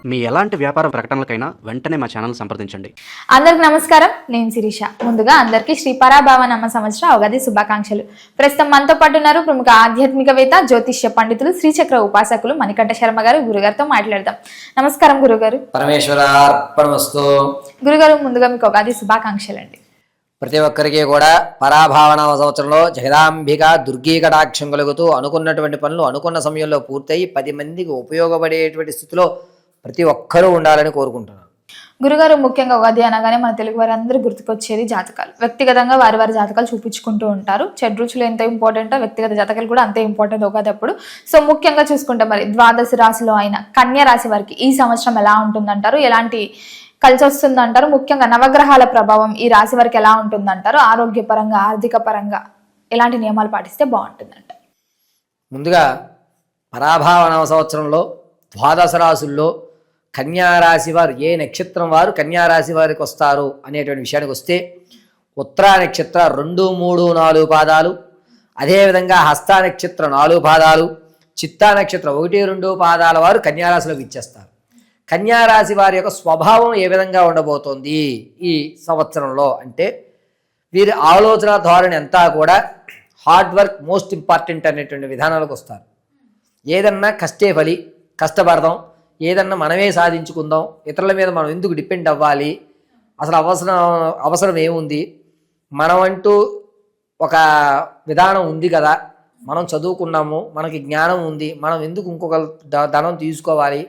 మీ ఎలాంటి వ్యాపార ప్రకటనలకైనా వెంటనే మా ఛానల్ సంప్రదించండి. అందరికి నమస్కారం, నేను శిరీష. ముందుగా అందరికీ శ్రీ పరాభావనామ సంవత్సర ఉగాది శుభాకాంక్షలు. ప్రస్తుతం మనతో పాటు ఉన్నారు ప్రముఖ ఆధ్యాత్మికవేత్త, జ్యోతిష్య పండితులు, శ్రీచక్ర ఉపాసకులు మణికంఠ శర్మ గారు. గురుగారితో మాట్లాడదాం. నమస్కారం గురుగారు. పరమేశ్వరార్పణమస్తు. గురుగారు, ముందుగా మీకు ఉగాది శుభాకాంక్షలు అండి. ప్రతి ఒక్కరికి కూడా పరాభావనామ సంవత్సరంలో జగదాంబిక దుర్గీ కటాక్షం కలుగుతూ అనుకున్నటువంటి పనులు అనుకున్న సమయంలో పూర్తయి 10 మందికి ఉపయోగపడేటువంటి స్థితిలో ప్రతి ఒక్కరూ ఉండాలని కోరుకుంటున్నాను. గురుగారు, ముఖ్యంగా ఉగాది అనగానే మన తెలుగు వారందరూ గుర్తుకొచ్చేది జాతకాలు. వ్యక్తిగతంగా వారి వారి జాతకాలు చూపించుకుంటూ ఉంటారు. చెడ్రుచులు ఎంత ఇంపార్టెంటో వ్యక్తిగత జాతకాలు కూడా అంతే ఇంపార్టెంట్ ఉగాది అప్పుడు. సో ముఖ్యంగా చూసుకుంటే మరి ద్వాదశ రాశిలో అయిన కన్యా రాశి వారికి ఈ సంవత్సరం ఎలా ఉంటుందంటారు? ఎలాంటి కలిసి వస్తుందంటారు? ముఖ్యంగా నవగ్రహాల ప్రభావం ఈ రాశి వారికి ఎలా ఉంటుందంటారు? ఆరోగ్యపరంగా, ఆర్థిక పరంగా ఎలాంటి నియమాలు పాటిస్తే బాగుంటుందంట? ముందుగా పరాభావనామ సంవత్సరంలో ద్వాదశ రాశుల్లో కన్యారాశి వారు ఏ నక్షత్రం వారు కన్యారాశి వారికి వస్తారు అనేటువంటి విషయానికి వస్తే, ఉత్తరా నక్షత్ర 2, 3, 4 పాదాలు, అదేవిధంగా హస్త నక్షత్ర 4 పాదాలు, చిత్తా నక్షత్రం 1, 2 పాదాల వారు కన్యారాశిలోకి ఇచ్చేస్తారు. కన్యారాశి వారి యొక్క స్వభావం ఏ విధంగా ఉండబోతోంది ఈ సంవత్సరంలో అంటే, వీరి ఆలోచన ధోరణి అంతా కూడా హార్డ్ వర్క్ మోస్ట్ ఇంపార్టెంట్ అనేటువంటి విధానాలకు వస్తారు. ఏదన్నా కష్టే ఫలి, కష్టపడదాం, ఏదన్నా మనమే సాధించుకుందాం, ఇతరుల మీద మనం ఎందుకు డిపెండ్ అవ్వాలి, అసలు అవసరం ఏముంది, మనం అంటూ ఒక విధానం ఉంది కదా, మనం చదువుకున్నాము, మనకి జ్ఞానం ఉంది, మనం ఎందుకు ఇంకొక ధనం తీసుకోవాలి,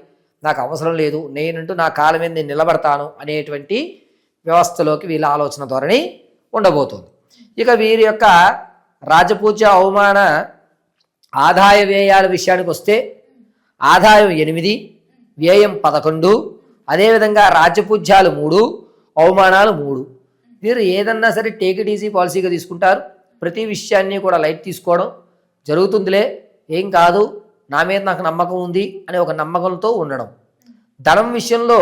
నాకు అవసరం లేదు, నేనంటూ నా కాళ్ళ మీద నేను నిలబడతాను అనేటువంటి వ్యవస్థలోకి వీళ్ళ ఆలోచన ధోరణి ఉండబోతుంది. ఇక వీరి యొక్క రాజపూజ్య అవమాన ఆదాయ వ్యయాల విషయానికి వస్తే, ఆదాయం 8, వ్యయం 11, అదేవిధంగా రాజ్యపూజ్యాలు 3, అవమానాలు 3. వీరు ఏదన్నా సరే టేక్ ఇట్ ఈజీ పాలసీగా తీసుకుంటారు. ప్రతి విషయాన్ని కూడా లైట్ తీసుకోవడం జరుగుతుందిలే, ఏం కాదు, నా మీద నాకు నమ్మకం ఉంది అనే ఒక నమ్మకంతో ఉండడం. ధనం విషయంలో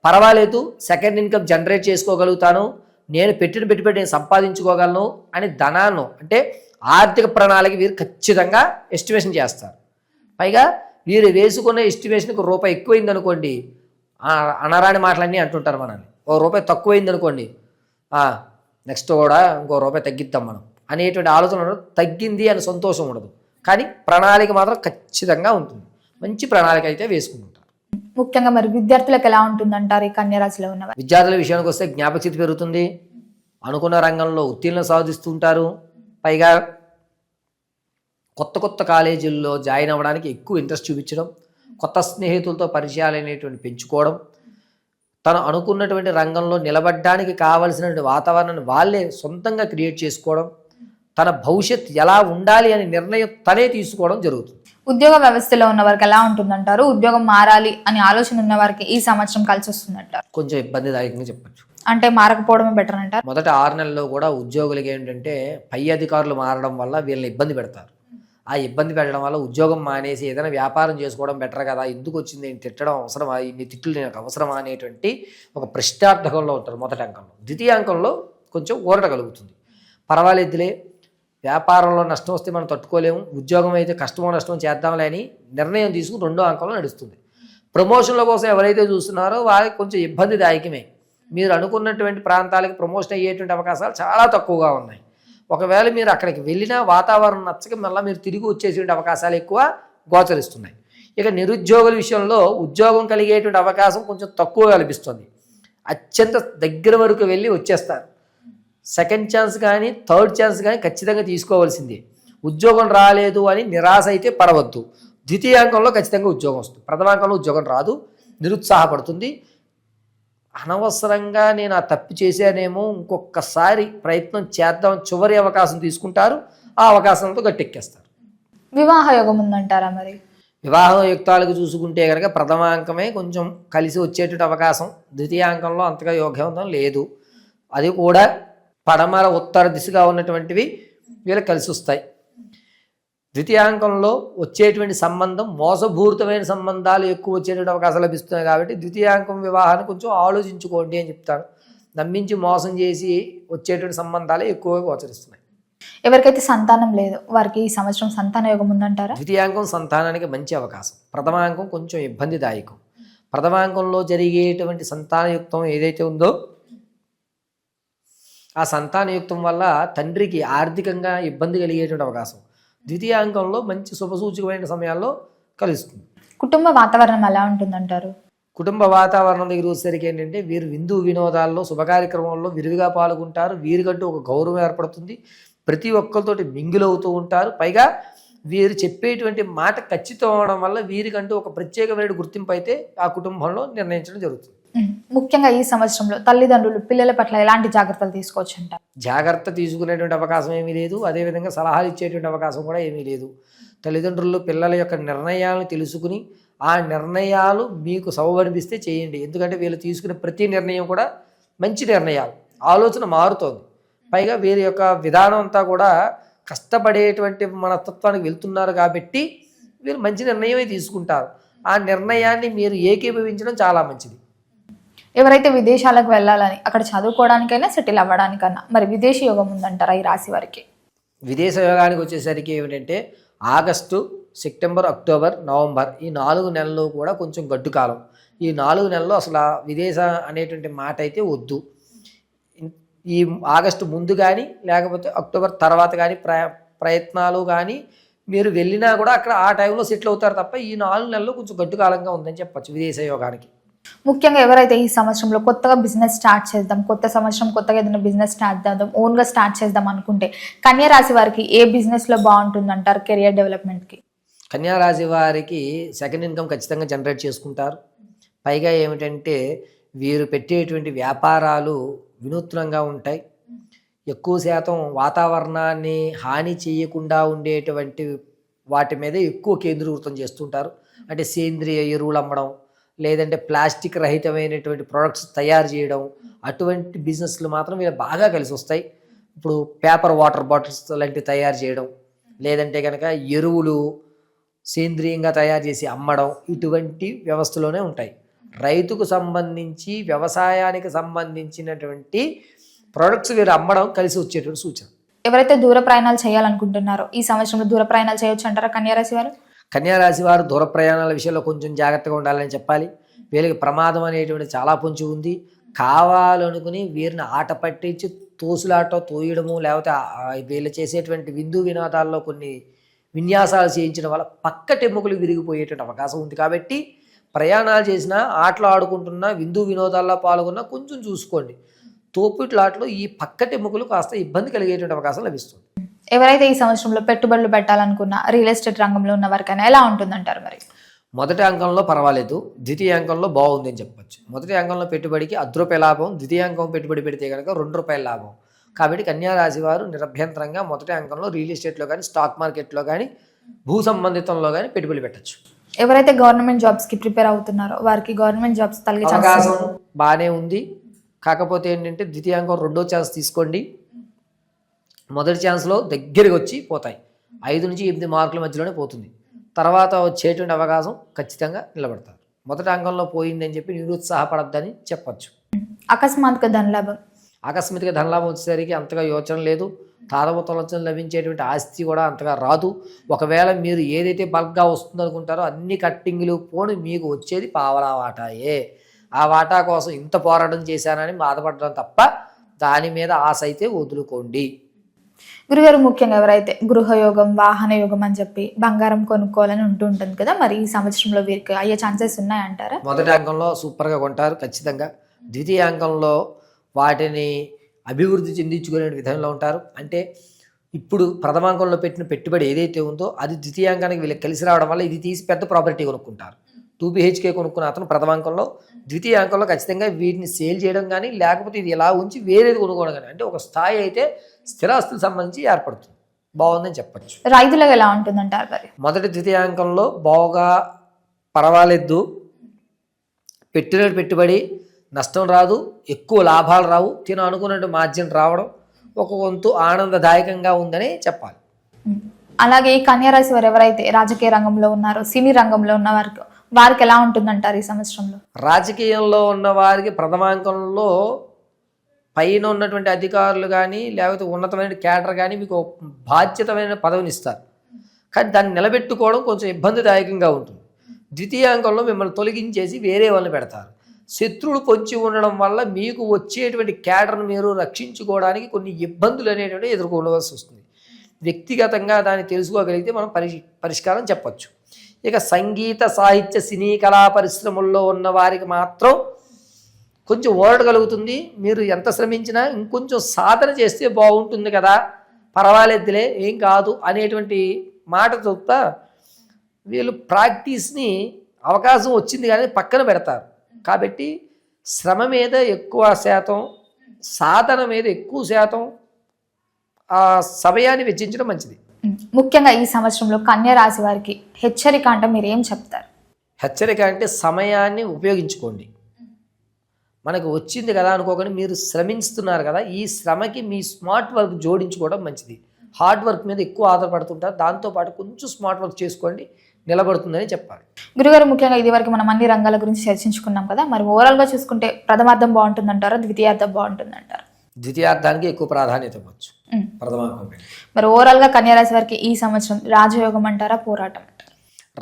పర్వాలేదు, సెకండ్ ఇన్కమ్ జనరేట్ చేసుకోగలుగుతాను, నేను పెట్టిన పెట్టుబడి నేను సంపాదించుకోగలను అని ధనాన్ని అంటే ఆర్థిక ప్రణాళిక వీరు ఖచ్చితంగా ఎస్టిమేషన్ చేస్తారు. పైగా వీరు వేసుకున్న ఎస్టిమేషన్కి రూపాయి ఎక్కువైంది అనుకోండి, అనరాని మాటలన్నీ అంటుంటారు మనల్ని. రూపాయి తక్కువైంది అనుకోండి, నెక్స్ట్ కూడా ఇంకో రూపాయి తగ్గిద్దాం మనం అనేటువంటి ఆలోచన ఉండదు. తగ్గింది అని సంతోషం ఉండదు, కానీ ప్రణాళిక మాత్రం ఖచ్చితంగా ఉంటుంది. మంచి ప్రణాళిక అయితే వేసుకుంటుంటారు. ముఖ్యంగా మరి విద్యార్థులకు ఎలా ఉంటుందంటారు ఈ కన్యారాశిలో ఉన్నవారు? విద్యార్థుల విషయానికి వస్తే జ్ఞాపకశక్తి పెరుగుతుంది, అనుకున్న రంగంలో ఉత్తీర్ణత సాధిస్తుంటారు. పైగా కొత్త కాలేజీల్లో జాయిన్ అవ్వడానికి ఎక్కువ ఇంట్రెస్ట్ చూపించడం, కొత్త స్నేహితులతో పరిచయాలు అనేటువంటి పెంచుకోవడం, తను అనుకున్నటువంటి రంగంలో నిలబడడానికి కావలసినటువంటి వాతావరణాన్ని వాళ్ళే సొంతంగా క్రియేట్ చేసుకోవడం, తన భవిష్యత్ ఎలా ఉండాలి అనే నిర్ణయం తనే తీసుకోవడం జరుగుతుంది. ఉద్యోగ వ్యవస్థలో ఉన్న వారికి ఎలా ఉంటుందంటారు? ఉద్యోగం మారాలి అని ఆలోచన ఉన్న వారికి ఈ సంవత్సరం కలిసి వస్తుందంటారు? కొంచెం ఇబ్బందిదాయకంగా చెప్పచ్చు. అంటే మారకపోవడమే బెటర్ అంటారు. మొదట 6 నెలల్లో కూడా ఉద్యోగులకి ఏంటంటే పై అధికారులు మారడం వల్ల వీళ్ళని ఇబ్బంది పెడతారు. ఆ ఇబ్బంది పెట్టడం వల్ల ఉద్యోగం మానేసి ఏదైనా వ్యాపారం చేసుకోవడం బెటర్ కదా, ఎందుకు వచ్చింది నేను తిట్టడం అవసరమా, ఇన్ని తిట్లు నాకు అవసరమా అనేటువంటి ఒక ప్రశ్నార్థకంలో ఉంటారు మొదటి అంకంలో. ద్వితీయ అంకంలో కొంచెం ఊరట కలుగుతుంది. పర్వాలేదులే, వ్యాపారంలో నష్టం వస్తే మనం తట్టుకోలేము, ఉద్యోగం అయితే కష్టమో నష్టమో చేద్దాంలే అని నిర్ణయం తీసుకుని 2వ అంకంలో నడుస్తుంది. ప్రమోషన్ల కోసం ఎవరైతే చూస్తున్నారో వారికి కొంచెం ఇబ్బందిదాయకమే. మీరు అనుకున్నటువంటి ప్రాంతాలకి ప్రమోషన్ అయ్యేటువంటి అవకాశాలు చాలా తక్కువగా ఉన్నాయి. ఒకవేళ మీరు అక్కడికి వెళ్ళినా వాతావరణం నచ్చక మళ్ళీ మీరు తిరిగి వచ్చేటువంటి అవకాశాలు ఎక్కువ గోచరిస్తున్నాయి. ఇక నిరుద్యోగుల విషయంలో ఉద్యోగం కలిగేటువంటి అవకాశం కొంచెం తక్కువ కనిపిస్తుంది. అత్యంత దగ్గర వరకు వెళ్ళి వచ్చేస్తారు. సెకండ్ ఛాన్స్ కానీ థర్డ్ ఛాన్స్ కానీ ఖచ్చితంగా తీసుకోవాల్సిందే. ఉద్యోగం రాలేదు అని నిరాశ అయితే పడవద్దు. ద్వితీయాంకంలో ఖచ్చితంగా ఉద్యోగం వస్తుంది, ప్రథమాంకంలో ఉద్యోగం రాదు, నిరుత్సాహపడుతుంది. అనవసరంగా నేను ఆ తప్పు చేశానేమో, ఇంకొకసారి ప్రయత్నం చేద్దాం, చివరి అవకాశం తీసుకుంటారు, ఆ అవకాశంతో గట్టెక్కేస్తారు. వివాహ యోగం ఉందంటారా మరి? వివాహ యుక్తాలకు చూసుకుంటే కనుక ప్రథమాంకమే కొంచెం కలిసి వచ్చేటువంటి అవకాశం, ద్వితీయాంకంలో అంతగా యోగ్యవంతం లేదు. అది కూడా పడమర ఉత్తర దిశగా ఉన్నటువంటివి వీళ్ళకి కలిసి వస్తాయి. ద్వితీయాంకంలో వచ్చేటువంటి సంబంధం మోసపూరితమైన సంబంధాలు ఎక్కువ వచ్చేటువంటి అవకాశాలు లభిస్తున్నాయి. కాబట్టి ద్వితీయాంకం వివాహాన్ని కొంచెం ఆలోచించుకోండి అని చెప్తాను. నమ్మించి మోసం చేసి వచ్చేటువంటి సంబంధాలే ఎక్కువగా గోచరిస్తున్నాయి. ఎవరికైతే సంతానం లేదు వారికి ఈ సంవత్సరం సంతాన యోగం ఉందంటారా? ద్వితీయాంకం సంతానానికి మంచి అవకాశం, ప్రథమాంకం కొంచెం ఇబ్బందిదాయకం. ప్రథమాంకంలో జరిగేటువంటి సంతానయుక్తం ఏదైతే ఉందో ఆ సంతానయుక్తం వల్ల తండ్రికి ఆర్థికంగా ఇబ్బంది కలిగేటువంటి అవకాశం. ద్వితీయాంకంలో మంచి శుభసూచకమైన సమయాల్లో కలుస్తుంది. కుటుంబ వాతావరణం ఎలా ఉంటుందంటారు? కుటుంబ వాతావరణం దగ్గర వచ్చేసరికి ఏంటంటే వీరు విందు వినోదాల్లో శుభకార్యక్రమంలో విరివిగా పాల్గొంటారు. వీరికంటూ ఒక గౌరవం ఏర్పడుతుంది. ప్రతి ఒక్కరితోటి మింగిలవుతూ ఉంటారు. పైగా వీరు చెప్పేటువంటి మాట ఖచ్చితం అవడం వల్ల వీరికంటూ ఒక ప్రత్యేకమైన గుర్తింపు అయితే ఆ కుటుంబంలో నిర్ణయించడం జరుగుతుంది. ముఖ్యంగా ఈ సంవత్సరంలో తల్లిదండ్రులు పిల్లల పట్ల ఎలాంటి జాగ్రత్తలు తీసుకోవచ్చు అంటారు? జాగ్రత్త తీసుకునేటువంటి అవకాశం ఏమీ లేదు. అదేవిధంగా సలహాలు ఇచ్చేటువంటి అవకాశం కూడా ఏమీ లేదు. తల్లిదండ్రులు పిల్లల యొక్క నిర్ణయాలను తెలుసుకుని ఆ నిర్ణయాలు మీకు సౌవనిపిస్తే చేయండి. ఎందుకంటే వీళ్ళు తీసుకునే ప్రతి నిర్ణయం కూడా మంచి నిర్ణయాలు. ఆలోచన మారుతోంది. పైగా వీరి యొక్క విధానం అంతా కూడా కష్టపడేటువంటి మనస్తత్వానికి వెళ్తున్నారు కాబట్టి వీరు మంచి నిర్ణయమే తీసుకుంటారు. ఆ నిర్ణయాన్ని మీరు ఏకీభవించడం చాలా మంచిది. ఎవరైతే విదేశాలకు వెళ్ళాలని అక్కడ చదువుకోవడానికైనా సెటిల్ అవ్వడానికన్నా మరి విదేశీ యోగం ఉందంటారా ఈ రాశి వారికి? విదేశ యోగానికి వచ్చేసరికి ఏమిటంటే ఆగస్టు, సెప్టెంబర్, అక్టోబర్, నవంబర్ ఈ 4 నెలలు కూడా కొంచెం గడ్డు కాలం. ఈ 4 నెలల్లో అసలు విదేశ అనేటువంటి మాట అయితే వద్దు. ఈ ఆగస్టు ముందు కానీ లేకపోతే అక్టోబర్ తర్వాత కానీ ప్రయత్నాలు కానీ మీరు వెళ్ళినా కూడా అక్కడ ఆ టైంలో సెటిల్ అవుతారు తప్ప ఈ 4 నెలలు కొంచెం గడ్డు కాలంగా ఉందని చెప్పచ్చు విదేశ యోగానికి. ముఖ్యంగా ఎవరైతే ఈ సంవత్సరంలో కొత్తగా బిజినెస్ స్టార్ట్ చేద్దాం, కొత్త సంవత్సరం కొత్తగా ఏదైనా బిజినెస్ స్టార్ట్ చేద్దాం, ఓన్గా స్టార్ట్ చేద్దాం అనుకుంటే కన్యా రాశి వారికి ఏ బిజినెస్లో బాగుంటుంది అంటారు కెరియర్ డెవలప్మెంట్కి? కన్యా రాశి వారికి సెకండ్ ఇన్కమ్ ఖచ్చితంగా జనరేట్ చేసుకుంటారు. పైగా ఏమిటంటే వీరు పెట్టేటువంటి వ్యాపారాలు వినూత్నంగా ఉంటాయి. ఎక్కువ శాతం వాతావరణాన్ని హాని చేయకుండా ఉండేటువంటి వాటి మీద ఎక్కువ కేంద్రీకృతం చేస్తుంటారు. అంటే సేంద్రియ ఎరువులు అమ్మడం, లేదంటే ప్లాస్టిక్ రహితమైనటువంటి ప్రొడక్ట్స్ తయారు చేయడం, అటువంటి బిజినెస్లు మాత్రం వీళ్ళు బాగా కలిసి వస్తాయి. ఇప్పుడు పేపర్ వాటర్ బాటిల్స్ లాంటివి తయారు చేయడం, లేదంటే కనుక ఎరువులు సేంద్రియంగా తయారు చేసి అమ్మడం, ఇటువంటి వ్యవస్థలోనే ఉంటాయి. రైతుకు సంబంధించి వ్యవసాయానికి సంబంధించినటువంటి ప్రొడక్ట్స్ వీరు అమ్మడం కలిసి వచ్చేటువంటి సూచన. ఎవరైతే దూర ప్రయాణాలు చేయాలనుకుంటున్నారో ఈ సంవత్సరంలో దూర ప్రయాణాలు చేయొచ్చు అంటారా కన్యా రాశి వారు? కన్యా రాశి వారు దూర ప్రయాణాల విషయంలో కొంచెం జాగ్రత్తగా ఉండాలని చెప్పాలి. వీళ్ళకి ప్రమాదం అనేటువంటి చాలా పొంచి ఉంది. కావాలనుకుని వీరిని ఆట పట్టించి తోసులాట తోయడము, లేకపోతే వీళ్ళు చేసేటువంటి విందు వినోదాల్లో కొన్ని విన్యాసాలు చేయించడం వల్ల పక్కటెముకలు విరిగిపోయేటువంటి అవకాశం ఉంది. కాబట్టి ప్రయాణాలు చేసినా, ఆటలు ఆడుకుంటున్నా, విందు వినోదాల్లో పాల్గొన్నా కొంచెం చూసుకోండి. తోపుట్లాట్లో ఈ పక్కటెముకలు కాస్త ఇబ్బంది కలిగేటువంటి అవకాశం లభిస్తుంది. ఎవరైతే ఈ సంవత్సరంలో పెట్టుబడులు పెట్టాలనుకున్న రియల్ ఎస్టేట్ రంగంలో ఉన్న వారికైనా ఎలా ఉంటుందంటారు మరి? మొదటి అంకంలో పర్వాలేదు, ద్వితీయ అంకంలో బాగుంది అని చెప్పచ్చు. మొదటి అంకంలో పెట్టుబడికి ₹10 లాభం, ద్వితీయ అంకం పెట్టుబడి పెడితే కనుక ₹2 లాభం. కాబట్టి కన్యా రాశి వారు నిరభ్యంతరంగా మొదటి అంకంలో రియల్ ఎస్టేట్లో కానీ, స్టాక్ మార్కెట్లో కానీ, భూ సంబంధితంలో కానీ పెట్టుబడి పెట్టచ్చు. ఎవరైతే గవర్నమెంట్ జాబ్స్కి ప్రిపేర్ అవుతున్నారో వారికి గవర్నమెంట్ జాబ్స్ తగిలే అవకాశం బాగానే ఉంది. కాకపోతే ఏంటంటే ద్వితీయాంకం 2వ ఛాన్స్ తీసుకోండి. మొదటి ఛాన్స్లో దగ్గరికి వచ్చి పోతాయి. 5 నుంచి 8 మార్కుల మధ్యలోనే పోతుంది. తర్వాత వచ్చేటువంటి అవకాశం ఖచ్చితంగా నిలబడతారు. మొదటి అంకంలో పోయిందని చెప్పి నిరుత్సాహపడద్దని చెప్పచ్చు. అకస్మాత్తుగా ధనలాభం, ఆకస్మిక ధనలాభం వచ్చేసరికి అంతగా యోచన లేదు. తారవతలతో లభించేటువంటి ఆస్తి కూడా అంతగా రాదు. ఒకవేళ మీరు ఏదైతే బల్క్గా వస్తుందనుకుంటారో అన్ని కట్టింగ్లు పోని మీకు వచ్చేది పావలా వాటాయే. ఆ వాటా కోసం ఇంత పోరాటం చేశానని బాధపడడం తప్ప దాని మీద ఆశ అయితే వదులుకోండి. గురుగారు, ముఖ్యంగా ఎవరైతే గృహయోగం, వాహన యోగం అని చెప్పి బంగారం కొనుక్కోవాలని ఉంటుంది కదా, మరి ఈ సంవత్సరంలో వీరికి అయ్యే ఛాన్సెస్ ఉన్నాయంటారా? మొదటి అంకంలో సూపర్గా కొంటారు ఖచ్చితంగా. ద్వితీయ అంకంలో వాటిని అభివృద్ధి చెందించుకునే విధంలో ఉంటారు. అంటే ఇప్పుడు ప్రథమాంకంలో పెట్టిన పెట్టుబడి ఏదైతే ఉందో అది ద్వితీయాంకానికి వీళ్ళకి కలిసి రావడం వల్ల ఇది తీసి పెద్ద ప్రాపర్టీ కొనుక్కుంటారు. 2 BHK కొనుక్కున్న అతను ప్రథమాంకంలో, ద్వితీయాంకంలో ఖచ్చితంగా వీటిని సేల్ చేయడం కానీ, లేకపోతే ఇది ఎలా ఉంచి వేరేది కొనుక్కోవడం కానీ, అంటే ఒక స్థాయి అయితే స్థిరాస్తులకు సంబంధించి ఏర్పడుతుంది. బాగుందని చెప్పచ్చు. రైతులకు ఎలా ఉంటుందంటారు మరి? మొదటి ద్వితీయాంకంలో బాగా పర్వాలేదు. పెట్టిన పెట్టుబడి నష్టం రాదు, ఎక్కువ లాభాలు రావు, అనుకున్నట్టు మార్జిన్ రావడం ఒక వంతు ఆనందదాయకంగా ఉందని చెప్పాలి. అలాగే ఈ కన్యా రాశి వారు ఎవరైతే రాజకీయ రంగంలో ఉన్నారో, సినీ రంగంలో ఉన్న వారికి ఎలా ఉంటుందంటారు ఈ సంవత్సరంలో? రాజకీయంలో ఉన్న వారికి ప్రథమాంకంలో పైన ఉన్నటువంటి అధికారులు కానీ, లేకపోతే ఉన్నతమైన క్యాడర్ కానీ మీకు బాధ్యతమైన పదవిని ఇస్తారు. కానీ దాన్ని నిలబెట్టుకోవడం కొంచెం ఇబ్బందిదాయకంగా ఉంటుంది. ద్వితీయాంకంలో మిమ్మల్ని తొలగించేసి వేరే వాళ్ళని పెడతారు. శత్రువులు పొంచి ఉండడం వల్ల మీకు వచ్చేటువంటి క్యాడర్ను మీరు రక్షించుకోవడానికి కొన్ని ఇబ్బందులు అనేటువంటి ఎదుర్కోవలసి వస్తుంది. వ్యక్తిగతంగా దాన్ని తెలుసుకోగలిగితే మనం పరిష్కారం చెప్పచ్చు. ఇక సంగీత సాహిత్య సినీ కళా పరిశ్రమల్లో ఉన్న వారికి మాత్రం కొంచెం ఓరడగలుగుతుంది. మీరు ఎంత శ్రమించినా ఇంకొంచెం సాధన చేస్తే బాగుంటుంది కదా, పర్వాలేదులే ఏం కాదు అనేటువంటి మాట తప్ప వీళ్ళు ప్రాక్టీస్ని అవకాశం వచ్చింది కానీ పక్కన పెడతారు. కాబట్టి శ్రమ మీద ఎక్కువ శాతం, సాధన మీద ఎక్కువ శాతం ఆ సమయాన్ని వెచ్చించడం మంచిది. ముఖ్యంగా ఈ సంవత్సరంలో కన్యా రాశి వారికి హెచ్చరిక అంటే మీరు ఏం చెప్తారు? హెచ్చరిక అంటే సమయాన్ని ఉపయోగించుకోండి. మనకు వచ్చింది కదా అనుకోకుండా మీరు శ్రమిస్తున్నారు కదా, ఈ శ్రమకి మీ స్మార్ట్ వర్క్ జోడించుకోవడం మంచిది. హార్డ్ వర్క్ మీద ఎక్కువ ఆధారపడుతుంటారు, దాంతోపాటు కొంచెం స్మార్ట్ వర్క్ చేసుకోండి, నిలబడుతుందని చెప్పాలి. గురుగారు, ముఖ్యంగా ఇది వరకు మనం అన్ని రంగాల గురించి చర్చించుకున్నాం కదా, మరి ఓవరాల్గా చూసుకుంటే ప్రథమార్థం బాగుంటుందంటారా, ద్వితీయార్థం బాగుంటుందంటారా? ద్వితీయార్థానికి ఎక్కువ ప్రాధాన్యత ఇవ్వచ్చు. ప్రథమార్థం మరి ఓవరాల్గా కన్యా రాశి వారికి ఈ సంవత్సరం రాజయోగం అంటారా, పోరాటం అంటారా?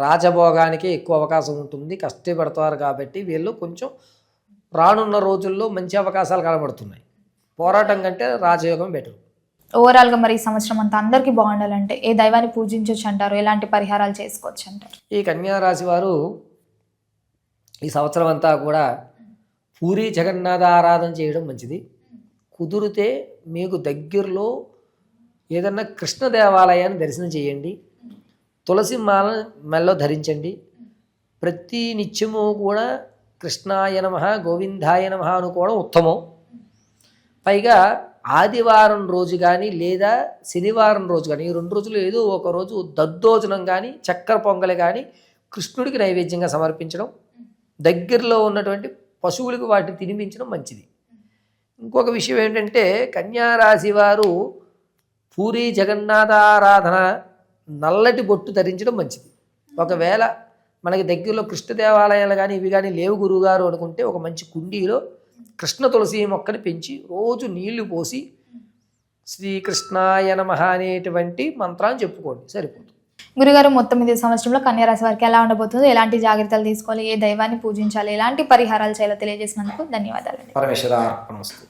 రాజభోగానికి ఎక్కువ అవకాశం ఉంటుంది. కష్టపడతారు కాబట్టి వీళ్ళు కొంచెం రానున్న రోజుల్లో మంచి అవకాశాలు కనబడుతున్నాయి. పోరాటం కంటే రాజయోగం బెటర్. ఓవరాల్గా మరి ఈ సంవత్సరం అంతా అందరికీ బాగుండాలంటే ఏ దైవాన్ని పూజించవచ్చు అంటారు, ఎలాంటి పరిహారాలు చేసుకోవచ్చు అంటారు? ఈ కన్యా రాశి వారు ఈ సంవత్సరం అంతా కూడా పూరీ జగన్నాథ ఆరాధన చేయడం మంచిది. కుదిరితే మీకు దగ్గరలో ఏదన్నా కృష్ణ దేవాలయాన్ని దర్శనం చేయండి. తులసి మాల మెల్లో ధరించండి. ప్రతి నిత్యము కూడా కృష్ణాయ నమః గోవిందాయ నమః అనుకోవడం ఉత్తమం. పైగా ఆదివారం రోజు కానీ లేదా శనివారం రోజు కానీ, ఈ 2 రోజులు ఏదో ఒక రోజు దద్దోజనం కానీ చక్కెర పొంగలి కానీ కృష్ణుడికి నైవేద్యంగా సమర్పించడం, దగ్గరలో ఉన్నటువంటి పశువులకు వాటిని తినిపించడం మంచిది. ఇంకొక విషయం ఏంటంటే కన్యా రాశి వారు పూరీ జగన్నాథ ఆరాధన నల్లటి బొట్టు ధరించడం మంచిది. ఒకవేళ మనకి దగ్గరలో కృష్ణ దేవాలయాలు కానీ ఇవి కానీ లేవు గురువుగారు అనుకుంటే ఒక మంచి కుండీలో కృష్ణ తులసి మొక్కని పెంచి రోజు నీళ్లు పోసి శ్రీకృష్ణాయ నమః అనేటువంటి మంత్రాన్ని చెప్పుకోండి, సరిపోతుంది. గురుగారు, మొత్తం ఇది సంవత్సరంలో కన్యా రాశి వారికి ఎలా ఉండబోతుంది, ఎలాంటి జాగ్రత్తలు తీసుకోవాలి, ఏ దైవాన్ని పూజించాలి, ఎలాంటి పరిహారాలు చేయాలో తెలియజేసినందుకు ధన్యవాదాలు. పరమేశ్వర అర్పణమస్తు.